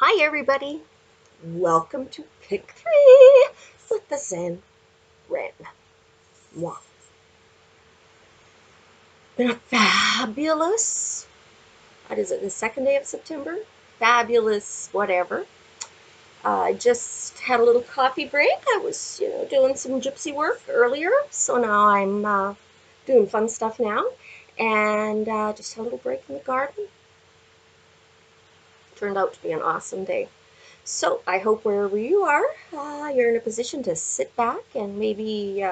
Hi everybody, welcome to Pick 3 with the Zen Wren. Mwah. Been a fabulous, what is it, the second day of September? Fabulous whatever. I just had a little coffee break. I was, doing some gypsy work earlier, so now I'm doing fun stuff now. And just had a little break in the garden. Turned out to be an awesome day. So I hope wherever you are, you're in a position to sit back and maybe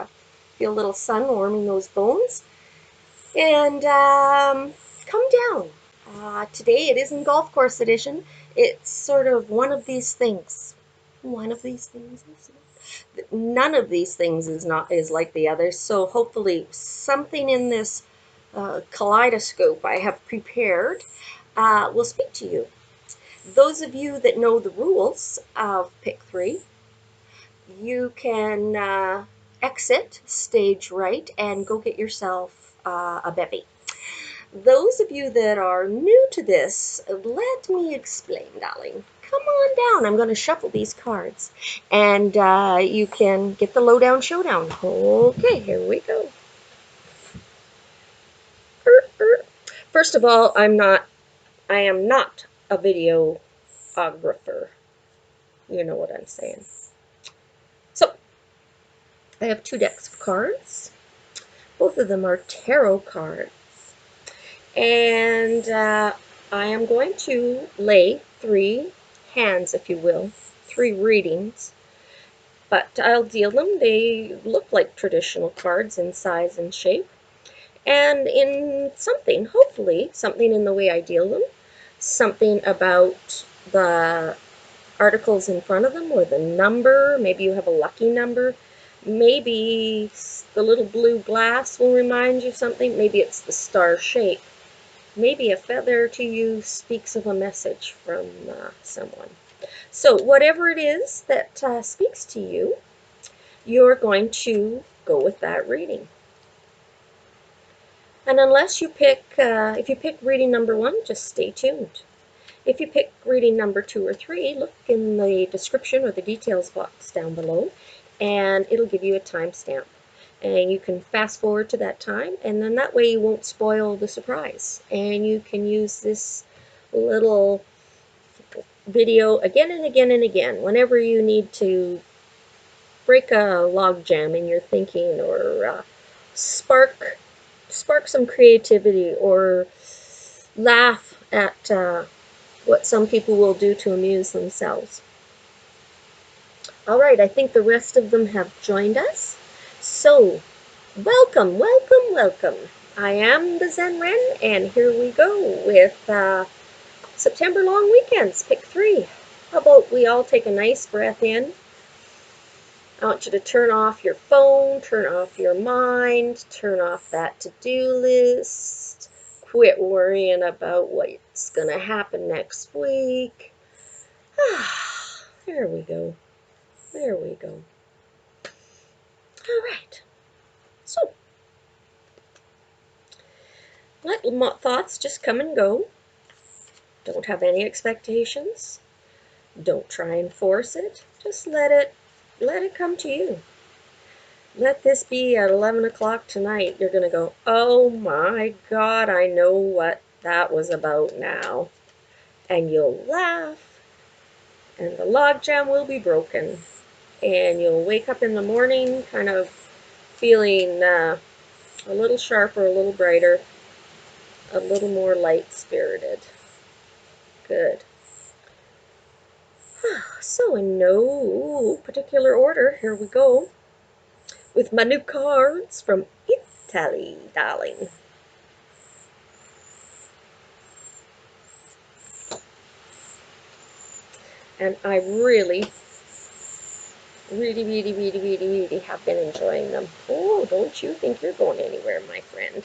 feel a little sun warming those bones and come down. Today it isn't golf course edition. It's sort of one of these things. One of these things. None of these things is like the others. So hopefully something in this kaleidoscope I have prepared will speak to you. Those of you that know the rules of Pick 3, you can exit stage right and go get yourself a bevy. Those of you that are new to this, let me explain, darling. Come on down. I'm going to shuffle these cards, and you can get the lowdown showdown. Okay, here we go. First of all, I am not a videographer. You know what I'm saying. So, I have two decks of cards. Both of them are tarot cards. And I am going to lay three hands, if you will, three readings. But I'll deal them. They look like traditional cards in size and shape. And in something, hopefully, something in the way I deal them, something about the articles in front of them or the number. Maybe you have a lucky number. Maybe the little blue glass will remind you of something. Maybe it's the star shape. Maybe a feather to you speaks of a message from someone. So whatever it is that speaks to you, you're going to go with that reading. And unless you pick, if you pick reading number 1, just stay tuned. If you pick reading number 2 or 3, look in the description or the details box down below, and it'll give you a timestamp. And you can fast forward to that time, and then that way you won't spoil the surprise. And you can use this little video again and again and again whenever you need to break a log jam in your thinking, or spark some creativity, or laugh at what some people will do to amuse themselves. All right, I think the rest of them have joined us. So, welcome, welcome, welcome. I am the Zen Wren, and here we go with September long weekends, Pick 3. How about we all take a nice breath in? I want you to turn off your phone, turn off your mind, turn off that to-do list. Quit worrying about what's going to happen next week. There we go. There we go. All right. So, let thoughts just come and go. Don't have any expectations. Don't try and force it. Just let it come to you. Let this be at 11 o'clock tonight. You're going to go, oh my God, I know what that was about now. And you'll laugh, and the logjam will be broken. And you'll wake up in the morning kind of feeling a little sharper, a little brighter, a little more light-spirited. Good. So in no particular order, here we go with my new cards from Italy, darling. And I really have been enjoying them. Oh, don't you think you're going anywhere, my friend.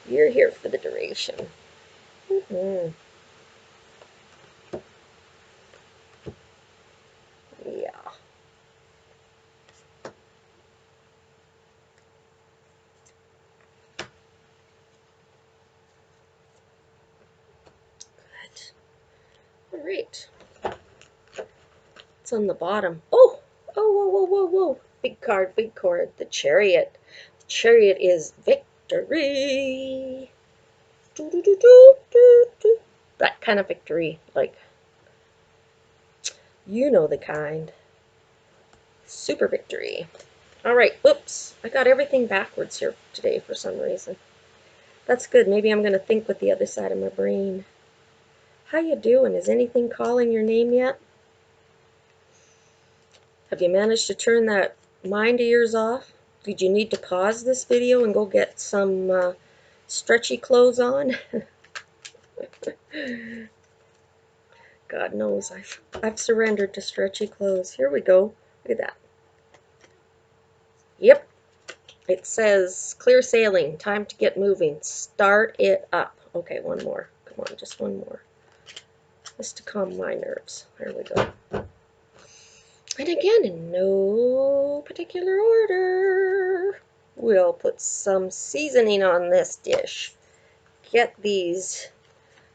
You're here for the duration. Yeah. Good. All right. what's on the bottom? Oh, oh, whoa, whoa, whoa, whoa. Big card, big card. The Chariot. The Chariot is victory. Do, do, do, do, do, do. That kind of victory. Like, you know the kind. Super victory. All right, oops. I got everything backwards here today for some reason. That's good. Maybe I'm going to think with the other side of my brain. How you doing? Is anything calling your name yet? Have you managed to turn that mind of yours off? Did you need to pause this video and go get some stretchy clothes on? God knows I've surrendered to stretchy clothes. Here we go. Look at that. Yep. It says clear sailing. Time to get moving. Start it up. Okay, one more. Come on, just one more. Just to calm my nerves. There we go. And again, in no particular order, we'll put some seasoning on this dish. Get these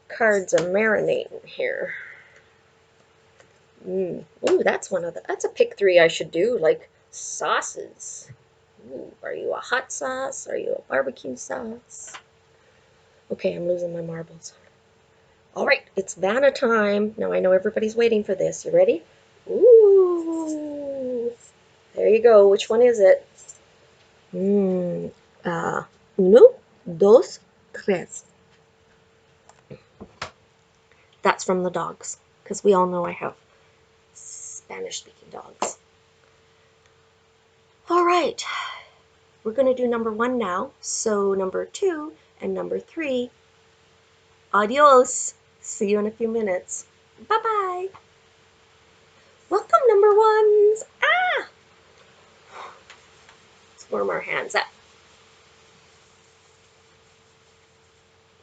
cards a marinating here. Ooh, that's that's a pick 3 I should do, like sauces. Ooh, are you a hot sauce? Are you a barbecue sauce? Okay, I'm losing my marbles. All right, it's Vanna time. Now I know everybody's waiting for this. You ready? Ooh, there you go. Which one is it? Uno, dos, tres. That's from the dogs, because we all know I have Spanish-speaking dogs. All right, we're going to do number 1 now. So number 2 and number 3. Adios. See you in a few minutes. Bye-bye. Welcome, number 1s. Ah! Let's warm our hands up.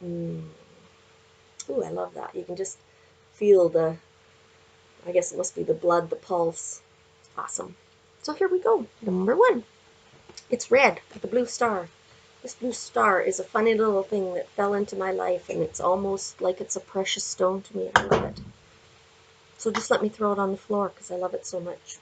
Ooh, I love that. You can just feel I guess it must be the blood, the pulse. Awesome. So here we go. Number 1. It's red with a blue star. This blue star is a funny little thing that fell into my life, and it's almost like it's a precious stone to me. I love it. So just let me throw it on the floor because I love it so much.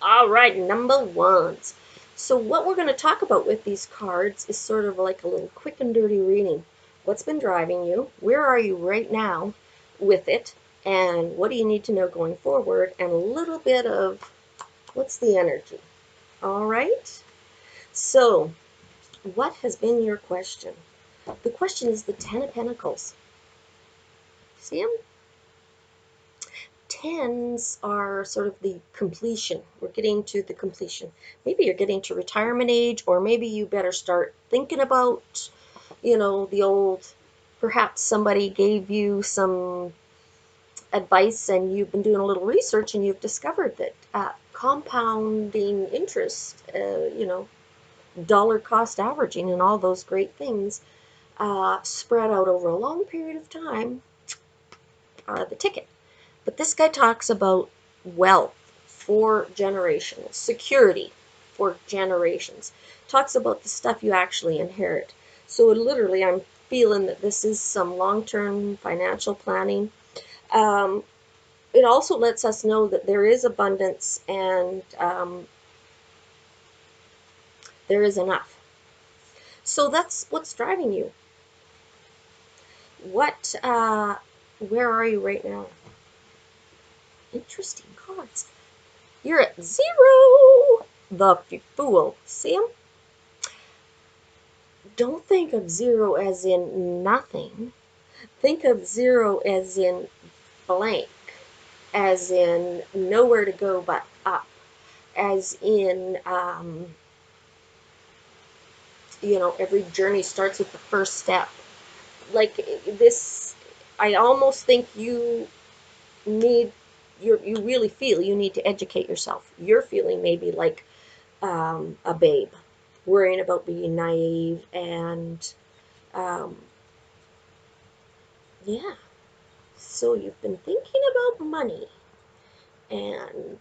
All right, number 1s. So what we're going to talk about with these cards is sort of like a little quick and dirty reading. What's been driving you? Where are you right now with it? And what do you need to know going forward? And a little bit of what's the energy? All right. So what has been your question? The question is the 10 of Pentacles. See them? 10s are sort of the completion. We're getting to the completion. Maybe you're getting to retirement age, or maybe you better start thinking about, the old, perhaps somebody gave you some advice and you've been doing a little research and you've discovered that compounding interest, dollar cost averaging and all those great things spread out over a long period of time are the ticket. But this guy talks about wealth for generations, security for generations. Talks about the stuff you actually inherit. So literally, I'm feeling that this is some long-term financial planning. It also lets us know that there is abundance and there is enough. So that's what's driving you. Where are you right now? Interesting cards. You're at 0. The Fool. See him? Don't think of 0 as in nothing. Think of 0 as in blank. As in nowhere to go but up. As in, every journey starts with the first step. Like this, I almost think you really feel you need to educate yourself. You're feeling maybe like a babe, worrying about being naive and yeah. So you've been thinking about money, and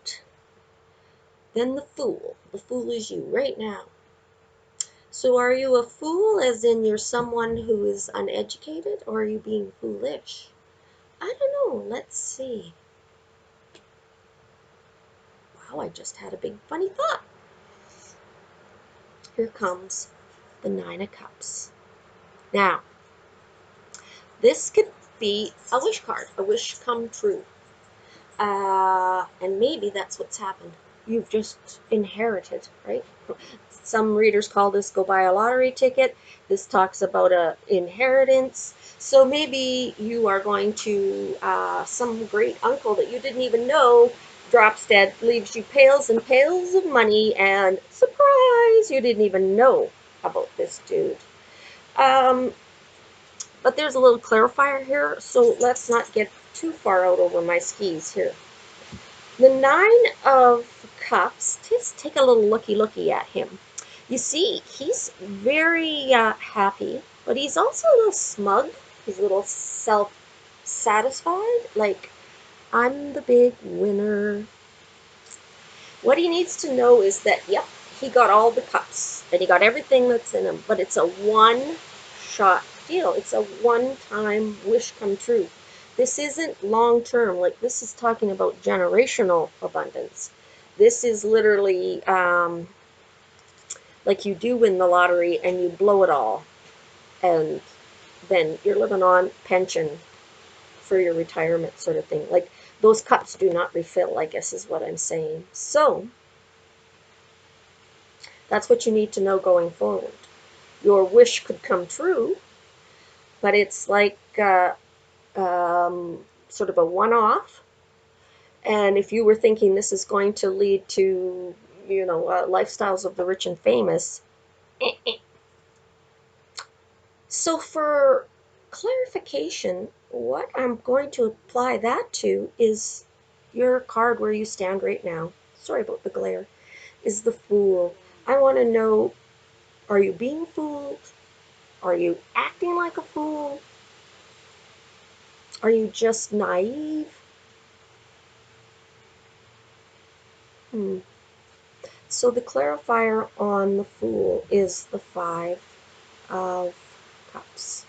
then the Fool. The Fool is you right now. So are you a fool as in you're someone who is uneducated, or are you being foolish? I don't know. Let's see. wow, I just had a big funny thought. Here comes the Nine of Cups. Now, this could be a wish card, a wish come true. And maybe that's what's happened. You've just inherited, right? Some readers call this go buy a lottery ticket. This talks about a inheritance. So maybe you are going to some great uncle that you didn't even know drops dead, leaves you pails and pails of money, and surprise, you didn't even know about this dude. Um, but there's a little clarifier here, so let's not get too far out over my skis here. The Nine of Cups, just take a little looky at him. You see, he's very happy, but he's also a little smug. He's a little self-satisfied, like, I'm the big winner. What he needs to know is that, yep, he got all the cups, and he got everything that's in him, but it's a one-shot deal. It's a one-time wish come true. This isn't long-term. Like, this is talking about generational abundance. This is literally like you do win the lottery and you blow it all, and then you're living on pension for your retirement sort of thing. Like, those cups do not refill, I guess is what I'm saying. So that's what you need to know going forward. Your wish could come true, but it's like sort of a one-off. And if you were thinking this is going to lead to, lifestyles of the rich and famous. So for clarification, what I'm going to apply that to is your card where you stand right now. Sorry about the glare. Is the Fool. I want to know, are you being fooled? Are you acting like a fool? Are you just naive? So the clarifier on the Fool is the Five of Cups,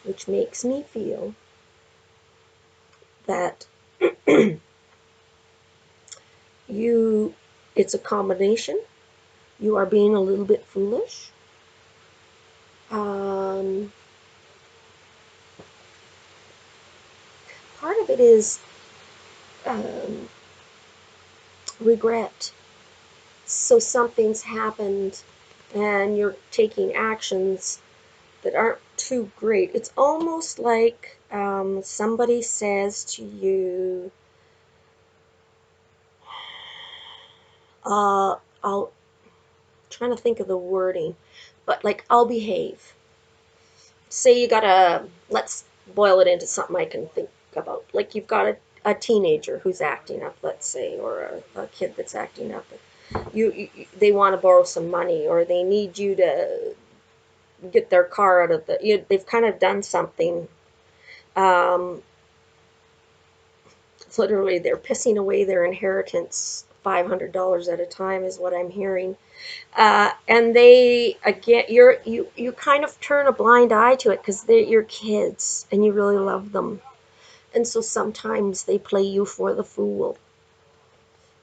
which makes me feel that it's a combination. You are being a little bit foolish. Part of it is regret. So something's happened and you're taking actions that aren't too great. It's almost like somebody says to you, I'll trying to think of the wording, but like, I'll behave. Say you got let's boil it into something I can think about. Like, you've got a teenager who's acting up, let's say, or a kid that's acting up. They want to borrow some money, or they need you to get their car out of they've kind of done something. Literally, they're pissing away their inheritance $500 at a time is what I'm hearing. And they, again, you kind of turn a blind eye to it because they're your kids and you really love them. And so sometimes they play you for the fool.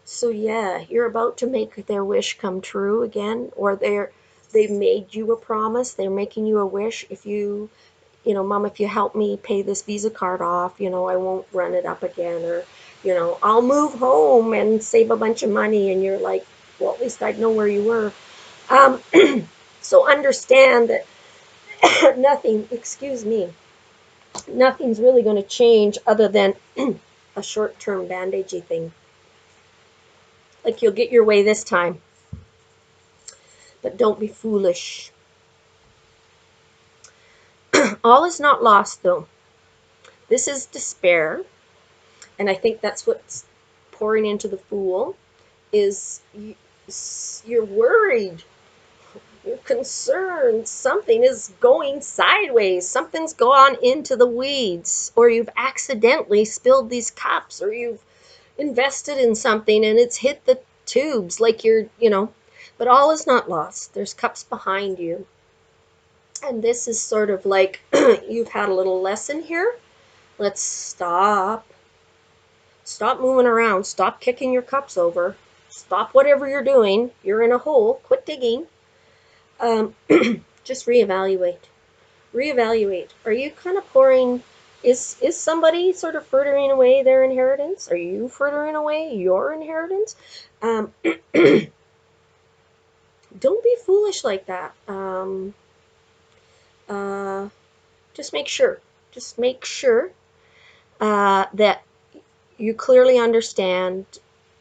So yeah, you're about to make their wish come true again, or they've made you a promise. They're making you a wish. If Mom, if you help me pay this Visa card off, I won't run it up again, or, I'll move home and save a bunch of money. And you're like, well, at least I'd know where you were. So understand that nothing's really going to change other than a short-term bandagey thing. Like, you'll get your way this time, but don't be foolish. All is not lost, though. This is despair, and I think that's what's pouring into the Fool, is you're worried. You're concerned. Something is going sideways. Something's gone into the weeds, or you've accidentally spilled these cups, or you've invested in something and it's hit the tubes, like but all is not lost. There's cups behind you. And this is sort of like you've had a little lesson here. Let's stop, Stop moving around. Stop kicking your cups over. Stop whatever you're doing. You're in a hole. Quit digging. Um, just reevaluate. Reevaluate. Are you kind of pouring? Is somebody sort of frittering away their inheritance? Are you frittering away your inheritance? Um, don't be foolish like that. Uh, just make sure. Just make sure that you clearly understand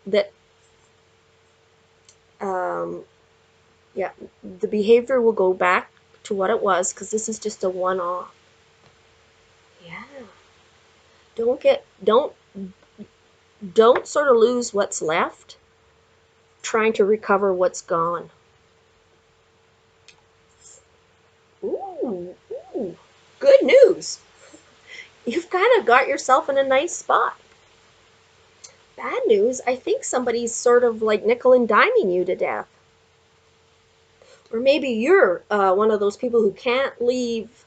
that, um, yeah, the behavior will go back to what it was because this is just a one-off. Yeah. Don't don't sort of lose what's left trying to recover what's gone. Ooh, ooh, good news. You've kind of got yourself in a nice spot. Bad news, I think somebody's sort of like nickel and diming you to death. Or maybe you're one of those people who can't leave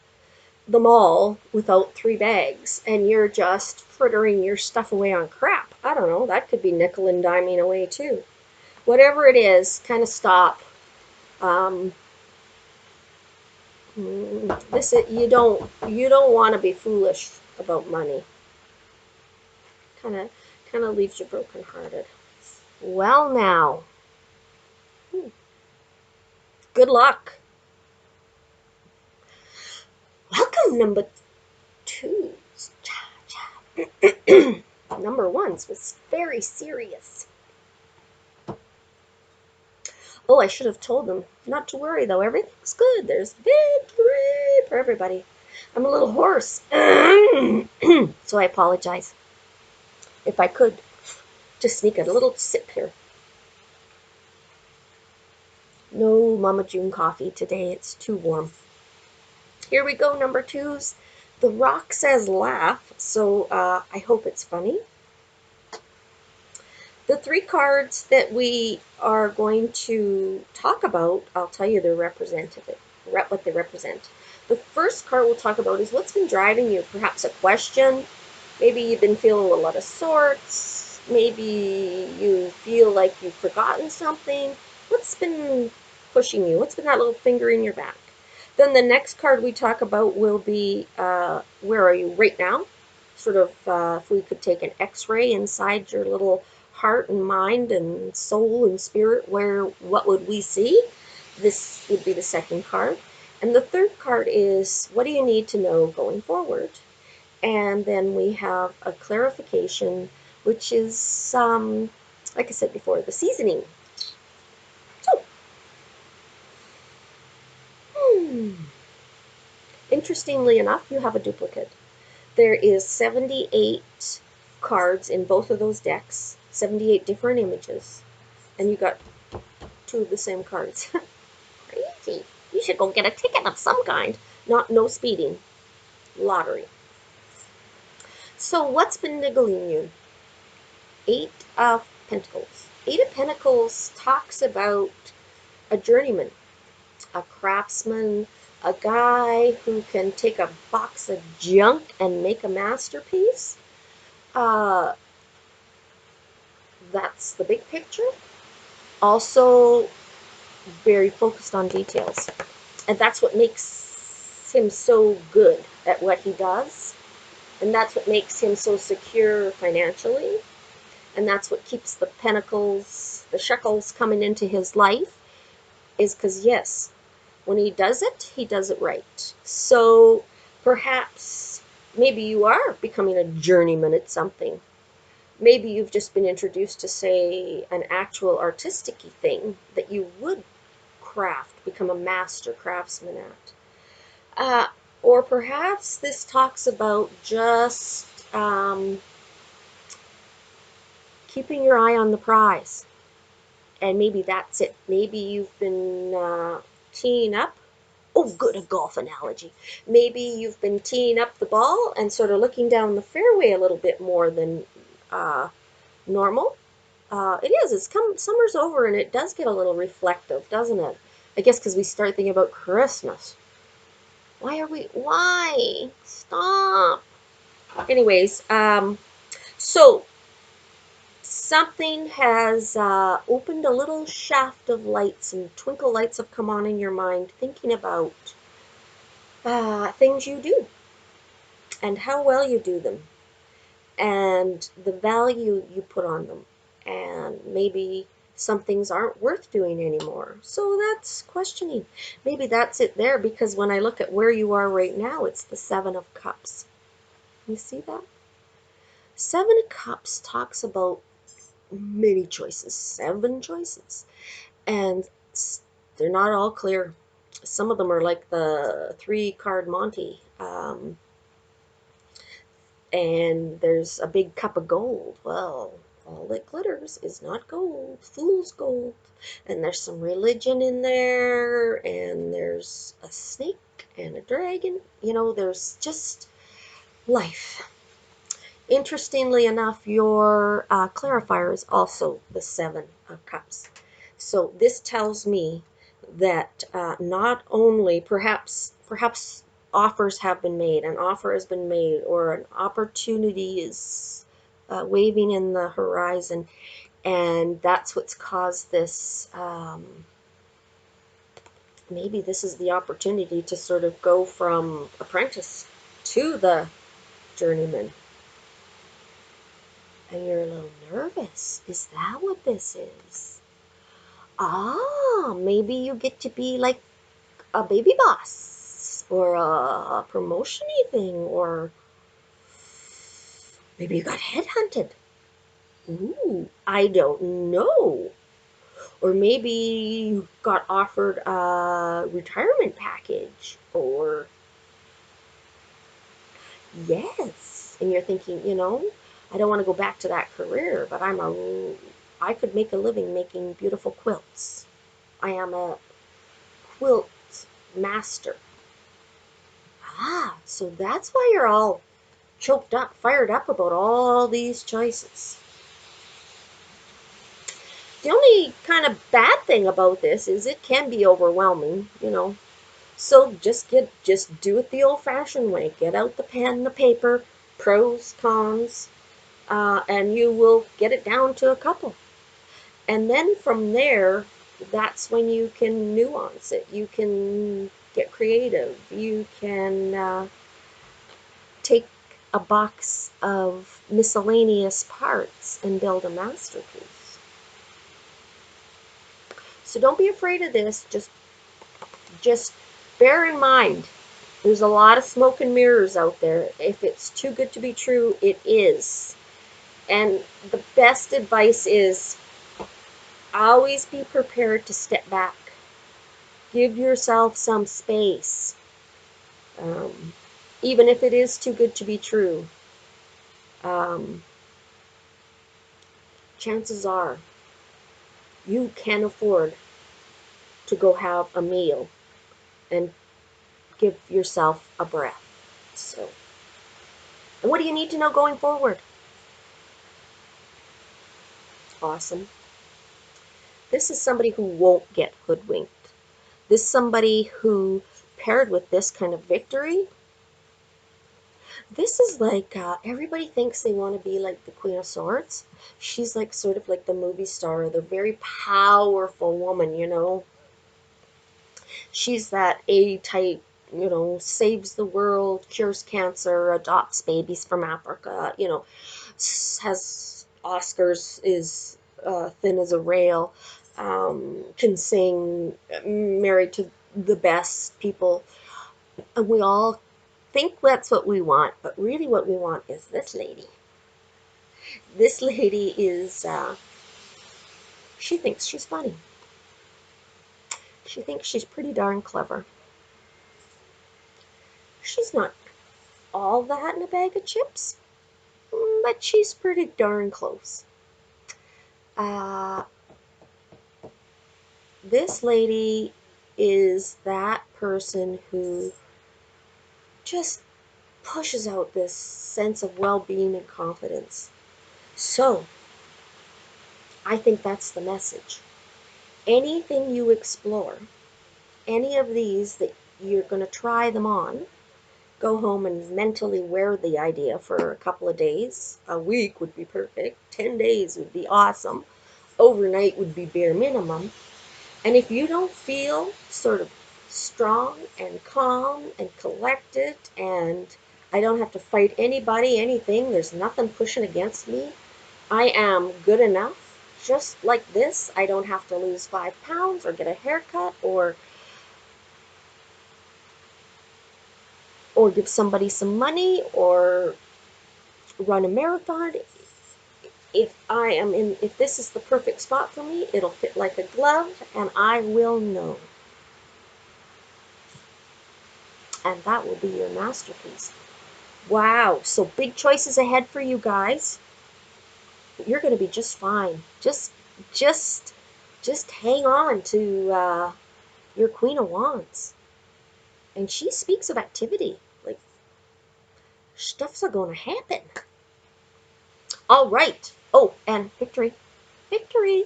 the mall without 3 bags and you're just frittering your stuff away on crap. I don't know, that could be nickel and diming away too. Whatever it is, kind of stop. Um, you don't want to be foolish about money. Kind of leaves you brokenhearted. Well, now, good luck. Welcome, number twos. Number ones was very serious. Oh, I should have told them not to worry, though. Everything's good. There's victory for everybody. I'm a little hoarse, so I apologize. If I could just sneak a little sip here. No Mama June coffee today. It's too warm. Here we go, number twos. The Rock says laugh, so I hope it's funny. The 3 cards that we are going to talk about, I'll tell you their representative, what they represent. The first card we'll talk about is what's been driving you. Perhaps a question. Maybe you've been feeling a little out of sorts. Maybe you feel like you've forgotten something. What's been pushing you? What's been that little finger in your back? Then the next card we talk about will be where are you right now? Sort of if we could take an x-ray inside your little heart and mind and soul and spirit, what would we see? This would be the second card. And the third card is what do you need to know going forward? And then we have a clarification, which is, like I said before, the seasoning. So, interestingly enough, you have a duplicate. There is 78 cards in both of those decks, 78 different images, and you got 2 of the same cards. Crazy. You should go get a ticket of some kind. No speeding. Lottery. So what's been niggling you? 8 of Pentacles. 8 of Pentacles talks about a journeyman, a craftsman, a guy who can take a box of junk and make a masterpiece. That's the big picture. Also, very focused on details. And that's what makes him so good at what he does. And that's what makes him so secure financially. And that's what keeps the pentacles, the shekels coming into his life, is because, yes, when he does it right. So perhaps maybe you are becoming a journeyman at something. Maybe you've just been introduced to, say, an actual artistic thing that you would craft, become a master craftsman at. Or perhaps this talks about just keeping your eye on the prize. And maybe that's it. Maybe you've been teeing up. Oh, good, a golf analogy. Maybe you've been teeing up the ball and sort of looking down the fairway a little bit more than normal. It is. Summer's over and it does get a little reflective, doesn't it? I guess because we start thinking about Christmas. Why? Stop. Anyways, so Something has opened a little shaft of lights, and twinkle lights have come on in your mind, thinking about things you do and how well you do them and the value you put on them. And maybe some things aren't worth doing anymore. So that's questioning. Maybe that's it there, because when I look at where you are right now, it's the Seven of Cups. You see that? Seven of Cups talks about many choices, 7 choices. And they're not all clear. Some of them are like the 3 card Monty. And there's a big cup of gold. Well, all that glitters is not gold, fool's gold. And there's some religion in there, and there's a snake and a dragon. There's just life. Interestingly enough, your clarifier is also the 7 of Cups. So this tells me that not only perhaps offers have been made, an offer has been made, or an opportunity is waving in the horizon, and that's what's caused this. Maybe this is the opportunity to sort of go from apprentice to the journeyman. And you're a little nervous. Is that what this is? Maybe you get to be like a baby boss or a promotion-y thing, or maybe you got headhunted. Ooh, I don't know. Or maybe you got offered a retirement package, or yes, and you're thinking, I don't want to go back to that career, but I could make a living making beautiful quilts. I am a quilt master. So that's why you're all choked up, fired up about all these choices. The only kind of bad thing about this is it can be overwhelming. So just do it the old-fashioned way. Get out the pen, the paper, pros, cons, and you will get it down to a couple. And then from there, that's when you can nuance it. You can get creative. You can take a box of miscellaneous parts and build a masterpiece. So don't be afraid of this. Just bear in mind, there's a lot of smoke and mirrors out there. If it's too good to be true, it is. And the best advice is always be prepared to step back. Give yourself some space. Even if it is too good to be true, chances are you can afford to go have a meal and give yourself a breath. So, and what do you need to know going forward? Awesome. This is somebody who won't get hoodwinked. This is somebody who, paired with this kind of victory, this is like everybody thinks they want to be like the Queen of Swords. She's like sort of like the movie star, the very powerful woman. She's that A-type, saves the world, cures cancer, adopts babies from Africa, has Oscars, is thin as a rail, can sing, married to the best people. And we all think that's what we want, but really what we want is this lady. This lady is, she thinks she's funny. She thinks she's pretty darn clever. She's not all that in a bag of chips, but she's pretty darn close. This lady is that person who just pushes out this sense of well-being and confidence. So, I think that's the message. Anything you explore, any of these that you're going to try them on, go home and mentally wear the idea for a couple of days. A week would be perfect. 10 days would be awesome. Overnight would be bare minimum. And if you don't feel sort of strong and calm and collected, and I don't have to fight anybody, anything, there's nothing pushing against me, I am good enough. Just like this, I don't have to lose 5 pounds or get a haircut or give somebody some money or run a marathon. If this is the perfect spot for me, it'll fit like a glove and I will know. And that will be your masterpiece. Wow, so big choices ahead for you guys. You're going to be just fine. Just, just hang on to your Queen of Wands. And she speaks of activity. Like, stuff's going to happen. All right. Oh, and victory. Victory.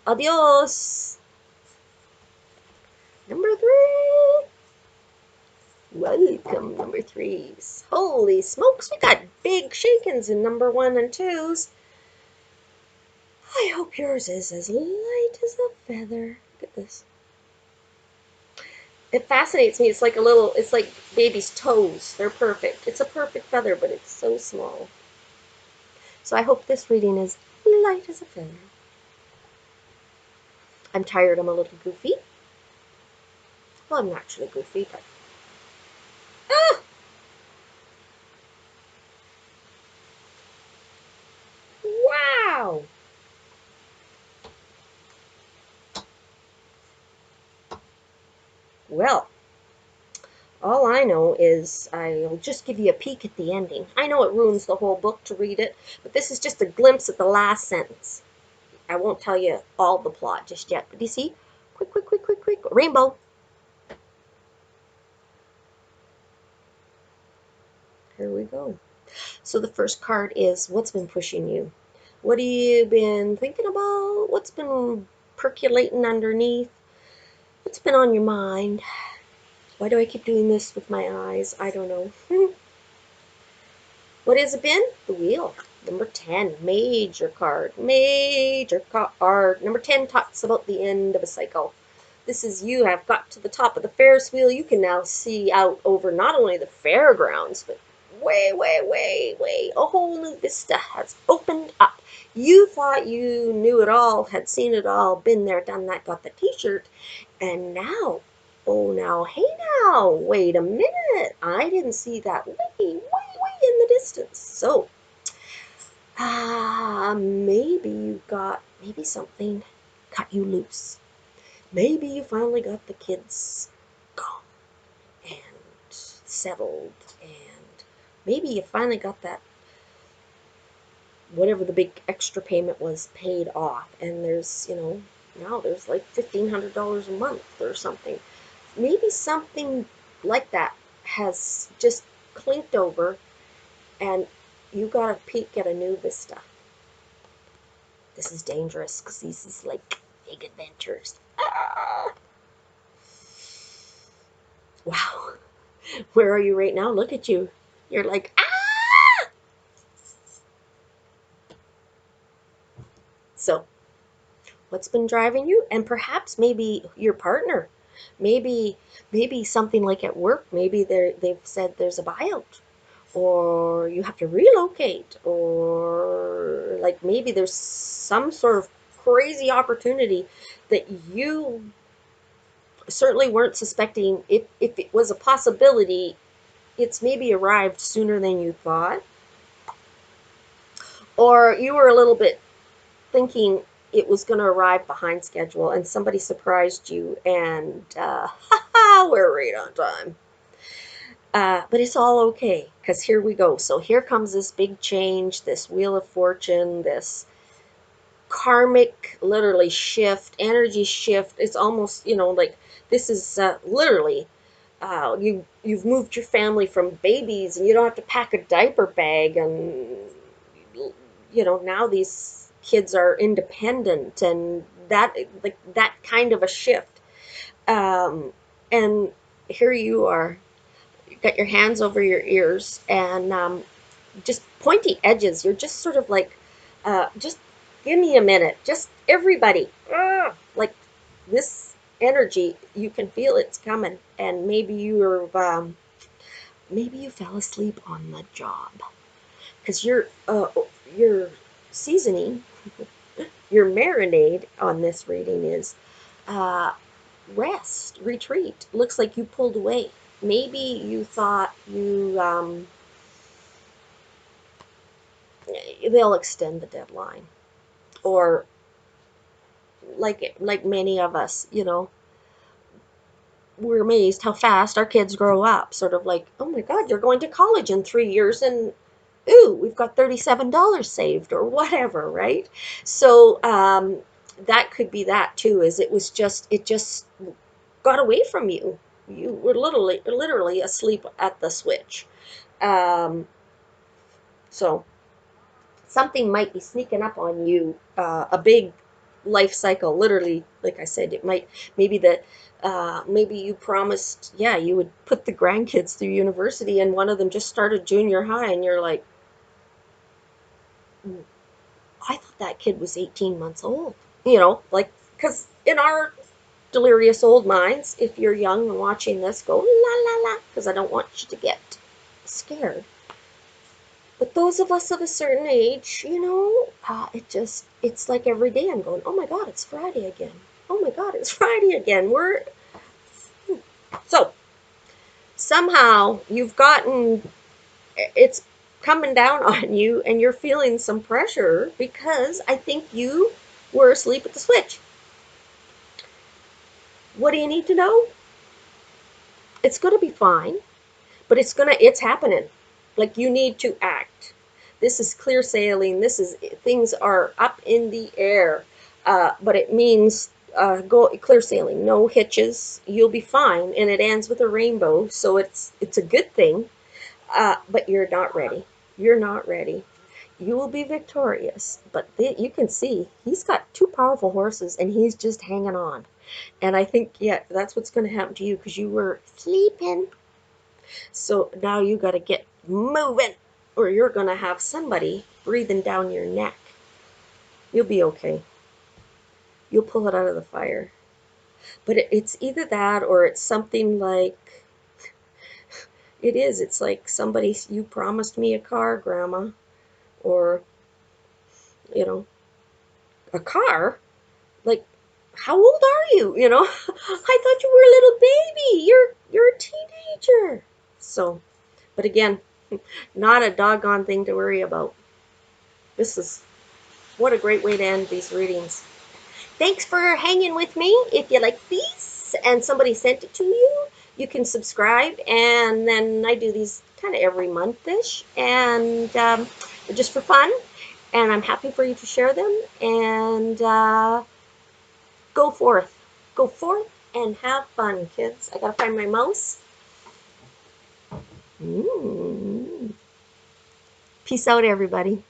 Adios. Number 3. Welcome, number 3s. Holy smokes, we got big shakings in number 1 and 2s. I hope yours is as light as a feather. Look at this. It fascinates me. It's like baby's toes. They're perfect. It's a perfect feather, but it's so small. So I hope this reading is light as a feather. I'm tired. I'm a little goofy. Well, I'm naturally goofy, but... Ah! Wow! Well, all I know is I'll just give you a peek at the ending. I know it ruins the whole book to read it, but this is just a glimpse at the last sentence. I won't tell you all the plot just yet, but you see? Quick, quick, quick, quick, quick. Rainbow. Here we go. So the first card is what's been pushing you? What have you been thinking about? What's been percolating underneath? What's been on your mind? Why do I keep doing this with my eyes? I don't know. What has it been? The wheel. Number 10, major card. Major card. Number 10 talks about the end of a cycle. This is you have got to the top of the Ferris wheel. You can now see out over not only the fairgrounds, but way, way, way, way, a whole new vista has opened up. You thought you knew it all, had seen it all, been there, done that, got the t-shirt, and now, oh now, hey now, wait a minute, I didn't see that way, way, way in the distance. So, maybe something cut you loose. Maybe you finally got the kids gone and settled, and maybe you finally got that, whatever the big extra payment was, paid off, and there's, now there's like $1,500 a month or something. Maybe something like that has just clinked over, and you got a peek at a new vista. This is dangerous, because this is like big adventures. Ah! Wow. Where are you right now? Look at you. You're like, ah! So, what's been driving you? And perhaps maybe your partner. Maybe something like at work. Maybe they've said there's a buyout, or you have to relocate, or like maybe there's some sort of crazy opportunity that you certainly weren't suspecting. If it was a possibility, it's maybe arrived sooner than you thought, or you were a little bit thinking it was going to arrive behind schedule and somebody surprised you, and we're right on time. But it's all okay, because here we go. So here comes this big change, this wheel of fortune, this karmic, literally shift, energy shift. It's almost, like this is literally, you've moved your family from babies, and you don't have to pack a diaper bag, and now these kids are independent, and that, like, that kind of a shift. And here you are. You've got your hands over your ears and just pointy edges. You're just sort of like, just give me a minute. Just everybody, like this energy, you can feel it's coming. And maybe you fell asleep on the job because your seasoning, your marinade on this reading is uh, rest, retreat. Looks like you pulled away. Maybe you thought they'll extend the deadline, or like many of us, we're amazed how fast our kids grow up. Sort of like, oh my God, you're going to college in 3 years, and ooh, we've got $37 saved or whatever, right? So that could be that too. Is it just got away from you. You were literally asleep at the switch. Um, so something might be sneaking up on you, a big life cycle, literally. Like I said, it might, maybe you promised, yeah, you would put the grandkids through university, and one of them just started junior high, and you're like, I thought that kid was 18 months old. Like, because in our delirious old minds, if you're young and watching this, go la la la, because I don't want you to get scared. But those of us of a certain age, it's like every day I'm going, oh my God, it's Friday again. Oh my God, it's Friday again. So somehow you've gotten, it's coming down on you, and you're feeling some pressure because I think you were asleep at the switch. What do you need to know? It's going to be fine, but it's happening. Like, you need to act. This is clear sailing. Things are up in the air, but it means go clear sailing, no hitches. You'll be fine, and it ends with a rainbow, so it's a good thing. But you're not ready. You're not ready. You will be victorious, but you can see he's got two powerful horses, and he's just hanging on. And I think, yeah, that's what's going to happen to you, because you were sleeping. So now you got to get moving, or you're going to have somebody breathing down your neck. You'll be okay. You'll pull it out of the fire. But it's either that, or it's something like, it's like somebody, you promised me a car, Grandma, or, you know, a car. Like, how old are you? I thought you were a little baby. You're a teenager. So, but again, not a doggone thing to worry about. This is What a great way to end these readings. Thanks for hanging with me. If you like these and somebody sent it to you, you can subscribe. And then I do these kind of every month-ish, and they're just for fun. And I'm happy for you to share them. And go forth. Go forth and have fun, kids. I gotta find my mouse. Peace out, everybody.